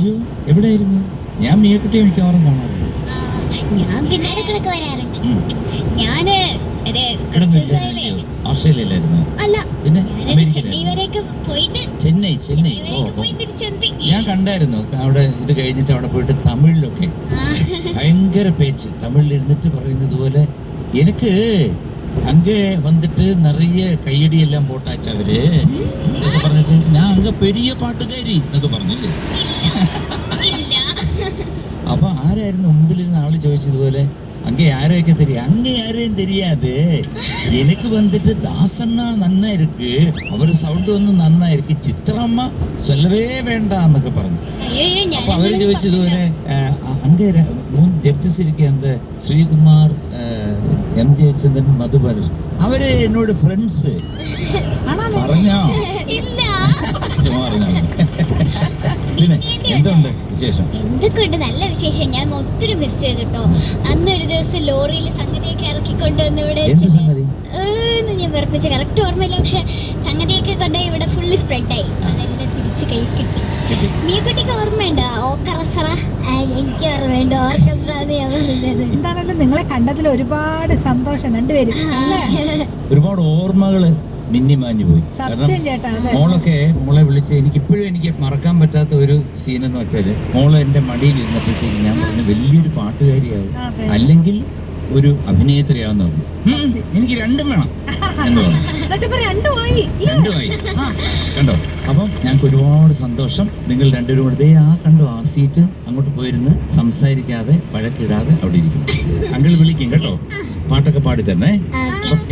അയ്യോ, എവിടെയായിരുന്നു? ഞാൻ മീയക്കുട്ടിയെ മിക്കവാറും കാണാറുണ്ട്. ഞാൻ പിന്നെ ഇടയ്ക്കിടയ്ക്ക് വരാറുണ്ട്. ഞാന് ഓസ്ട്രേലിയയിലായിരുന്നു. അല്ല, പിന്നെ ചെന്നൈ വരെയൊക്കെ പോയിട്ട് ചെന്നൈ പോയി തിരിച്ചെത്തി. ഞാൻ കണ്ടായിരുന്നു അവിടെ. ഇത് കഴിഞ്ഞിട്ട് അവിടെ പോയിട്ട് തമിഴിലൊക്കെ ഭയങ്കര പേച്ച്. തമിഴിലിരുന്നിട്ട് പറയുന്നത് പോലെ എനിക്ക് അங்கே வந்துட்டு நிறைய கையடிയെല്ലാം പോട്ടാച്ചവര് എന്നൊക്കെ പറഞ്ഞിട്ട് ഞാൻ അങ്ങ് പെരിയ പാട്ടുകാരി എന്നൊക്കെ പറഞ്ഞില്ലേ. അപ്പൊ ആരായിരുന്നു മുമ്പിലിരുന്ന ആള് ചോദിച്ചതുപോലെ அங்கே யாரைக்கு தெரியும்? அங்கே யாரையும் தெரியாது. எனக்கு வந்துட்டு தாசண்ணா நன்னா இருக்கு, அவரு സൗണ്ട് ഒന്നും നന്നാ ഇருக்கு, ചിത്രമ്മ சொல்லவே வேண்டாம் എന്നൊക്കെ പറഞ്ഞു. അപ്പൊ അവര് ചോദിച്ചതുപോലെ അங்கே 3 ജഡ്ജസ് ഇരിക്കുക, എന്ത് ശ്രീകുമാർ, എം ജയചന്ദ്രൻ, മധുബാലൻ, അവര് എന്നോട് ഫ്രണ്ട്സ് പറഞ്ഞോ? പിന്നെ എന്തുണ്ട് വിശേഷം? എന്തൊക്കെയുണ്ട്? നല്ല വിശേഷം. ഞാൻ ഒത്തിരി മിസ് ചെയ്തിട്ടോ. അന്നൊരു ദിവസം ലോറിയിൽ സംഗതിയൊക്കെ ഇറക്കിക്കൊണ്ടുവന്ന് ഇവിടെ ഞാൻ വെറുപ്പിച്ച കറക്റ്റ് ഓർമ്മയില്ല. പക്ഷെ സംഗതിയൊക്കെ കൊണ്ട് ഇവിടെ ഫുള്ള് സ്പ്രെഡായി. അതെല്ലാം തിരിച്ച് കൈ കിട്ടി. മീക്കുട്ടിക്ക് ഓർമ്മയുണ്ടോ ഓർക്കസ്ട്ര? എനിക്ക് ഓർമ്മയുണ്ട് ഓർക്കസ്ട്ര. എന്താണല്ലോ നിങ്ങളെ കണ്ടതിൽ ഒരുപാട് സന്തോഷം രണ്ടുപേരും. ഒരുപാട് ഓർമ്മകള് മിന്നിമാഞ്ഞു പോയി. മോളെ വിളിച്ച് എനിക്ക് മറക്കാൻ പറ്റാത്ത ഒരു സീൻ എന്ന് വെച്ചാല്, മോള് എന്റെ മടിയിൽ ഇരുന്നപ്പോഴത്തേക്ക് ഞാൻ പറഞ്ഞു വലിയൊരു പാട്ടുകാരിയാവും അല്ലെങ്കിൽ ഒരു അഭിനേത്രിയാന്ന് പറഞ്ഞു. എനിക്ക് രണ്ടും വേണം എന്ന് പറഞ്ഞു. രണ്ടുമായി കണ്ടോ. അപ്പം ഞങ്ങൾക്ക് ഒരുപാട് സന്തോഷം. നിങ്ങൾ രണ്ടുപേരും കൂടെ കണ്ടോ ആ സീറ്റ് അങ്ങോട്ട് പോയിരുന്ന് സംസാരിക്കാതെ വഴക്കിടാതെ അവിടെ ഇരിക്കണം. അങ്കിൾ വിളിക്കും കേട്ടോ, പാട്ടൊക്കെ പാടിത്തരണേ.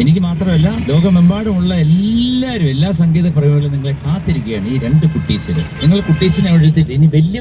എനിക്ക് മാത്രമല്ല, ലോകമെമ്പാടുമുള്ള എല്ലാവരും, എല്ലാ സംഗീത പ്രേമികളും നിങ്ങളെ കാത്തിരിക്കുകയാണ്. ഈ 2 കുട്ടീസിന്, നിങ്ങൾ കുട്ടീസിനെ അവിടെ എടുത്തിട്ട് ഇനി വലിയ